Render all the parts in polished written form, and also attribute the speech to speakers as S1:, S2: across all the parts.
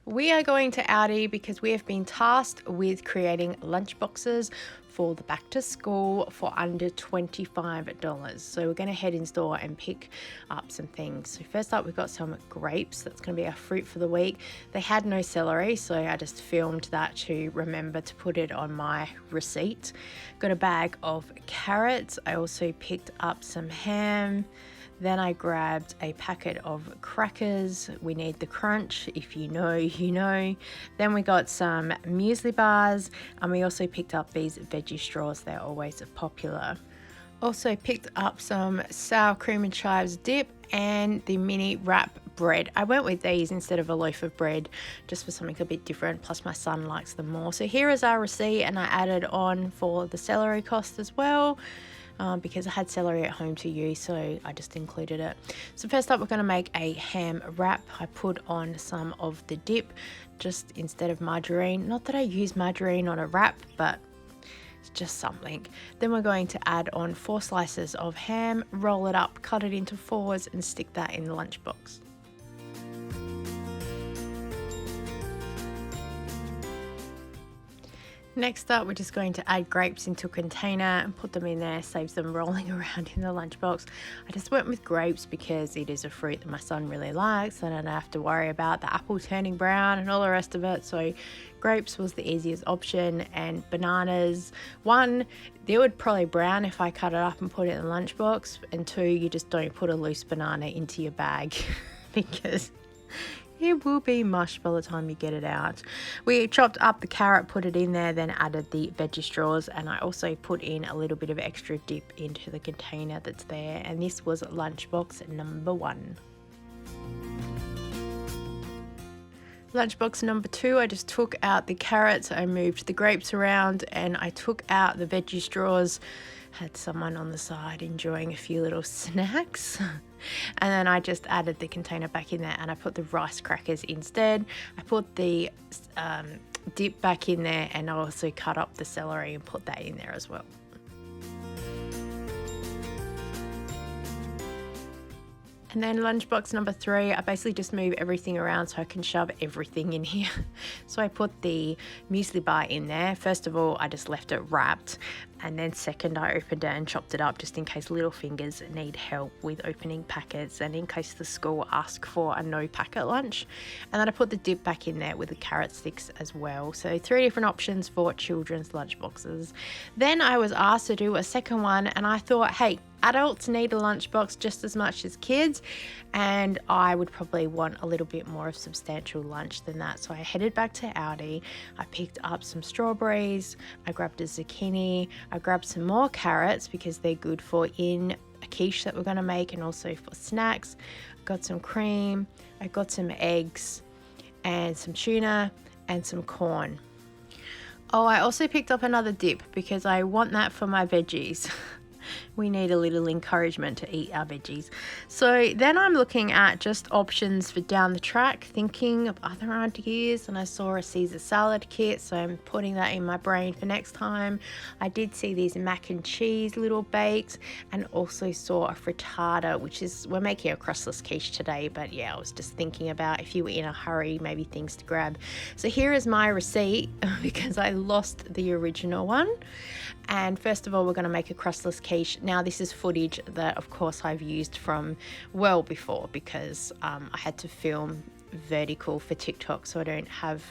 S1: We are going to Aldi because we have been tasked with creating lunchboxes for the back to school for under $25. So we're going to head in store and pick up some things. So first up, we've got some grapes. That's going to be our fruit for the week. They had no celery, so I just filmed that to remember to put it on my receipt. Got a bag of carrots. I also picked up some ham. Then I grabbed a packet of crackers. We need the crunch. If you know, you know. Then we got some muesli bars, and we also picked up these veggie straws. They're always popular. Also picked up some sour cream and chives dip and the mini wrap bread. I went with these instead of a loaf of bread just for something a bit different, plus my son likes them more. So here is our receipt, and I added on for the celery cost as well. Because I had celery at home to use, so I just included it. So first up, we're going to make a ham wrap. I put on some of the dip just instead of margarine. Not that I use margarine on a wrap, but it's just something. Then we're going to add on 4 slices of ham, roll it up, cut it into 4s, and stick that in the lunchbox. Next up, we're just going to add grapes into a container and put them in there, saves them rolling around in the lunchbox. I just went with grapes because it is a fruit that my son really likes, and I don't have to worry about the apple turning brown and all the rest of it. So grapes was the easiest option, and bananas. 1, they would probably brown if I cut it up and put it in the lunchbox, and 2, you just don't put a loose banana into your bag because it will be mush by the time you get it out. We chopped up the carrot, put it in there, then added the veggie straws, and I also put in a little bit of extra dip into the container that's there, and this was lunchbox number 1. Lunchbox number 2, I just took out the carrots, I moved the grapes around, and I took out the veggie straws. Had someone on the side enjoying a few little snacks. And then I just added the container back in there, and I put the rice crackers instead. I put the dip back in there, and I also cut up the celery and put that in there as well. And then lunchbox number 3, I basically just move everything around so I can shove everything in here. So I put the muesli bar in there. First of all, I just left it wrapped. And then second, I opened it and chopped it up just in case little fingers need help with opening packets and in case the school ask for a no packet lunch. And then I put the dip back in there with the carrot sticks as well. So 3 different options for children's lunchboxes. Then I was asked to do a second one, and I thought, hey, adults need a lunchbox just as much as kids, and I would probably want a little bit more of substantial lunch than that. So I headed back to Aldi. I picked up some strawberries, I grabbed a zucchini, I grabbed some more carrots because they're good for in a quiche that we're going to make and also for snacks. I got some cream, I got some eggs and some tuna and some corn. Oh, I also picked up another dip because I want that for my veggies. We need a little encouragement to eat our veggies. So then I'm looking at just options for down the track, thinking of other ideas, and I saw a Caesar salad kit, so I'm putting that in my brain for next time. I did see these mac and cheese little bakes, and also saw a frittata, which is, we're making a crustless quiche today, but yeah, I was just thinking about if you were in a hurry, maybe things to grab. So here is my receipt because I lost the original one. And first of all, we're going to make a crustless quiche. Now this is footage that of course I've used from well before because I had to film vertical for TikTok, so I don't have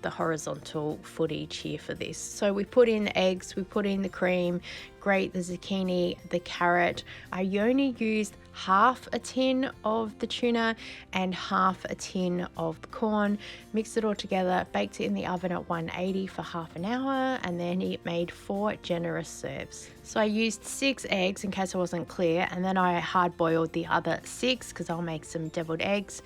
S1: the horizontal footage here for this. So we put in the eggs, we put in the cream, grate the zucchini, the carrot. I only used half a tin of the tuna and half a tin of the corn, mixed it all together, baked it in the oven at 180 for half an hour, and then it made 4 generous serves. So I used 6 eggs in case I wasn't clear, and then I hard boiled the other 6 because I'll make some deviled eggs.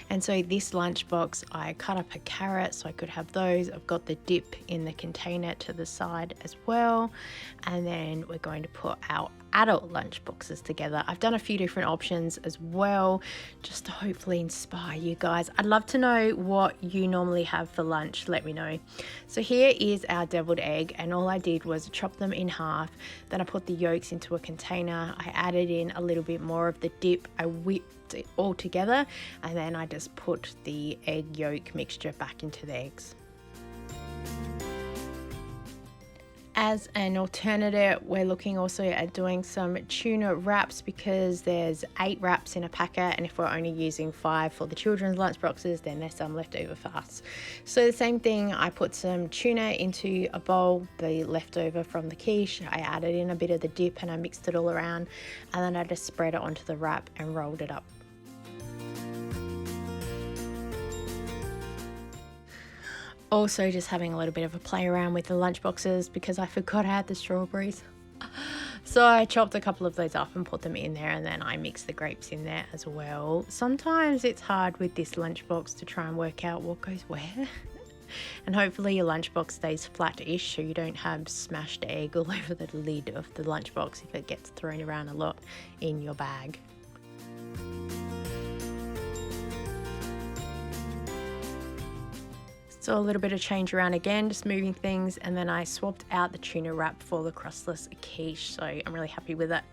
S1: And so this lunchbox, I cut up a carrot so I could have those. I've got the dip in the container to the side as well, and then then we're going to put our adult lunch boxes together. I've done a few different options as well, just to hopefully inspire you guys. I'd love to know what you normally have for lunch. Let me know. So here is our deviled egg, and all I did was chop them in half. Then I put the yolks into a container. I added in a little bit more of the dip. I whipped it all together, and then I just put the egg yolk mixture back into the eggs. As an alternative, we're looking also at doing some tuna wraps, because there's 8 wraps in a packet, and if we're only using 5 for the children's lunch boxes, then there's some left over for us. So the same thing, I put some tuna into a bowl, the leftover from the quiche. I added in a bit of the dip and I mixed it all around, and then I just spread it onto the wrap and rolled it up. Also just having a little bit of a play around with the lunch boxes, because I forgot I had the strawberries. So I chopped a couple of those up and put them in there, and then I mixed the grapes in there as well. Sometimes it's hard with this lunchbox to try and work out what goes where. And hopefully your lunchbox stays flat-ish, so you don't have smashed egg all over the lid of the lunchbox if it gets thrown around a lot in your bag. So a little bit of change around again, just moving things, and then I swapped out the tuna wrap for the crustless quiche, so I'm really happy with that.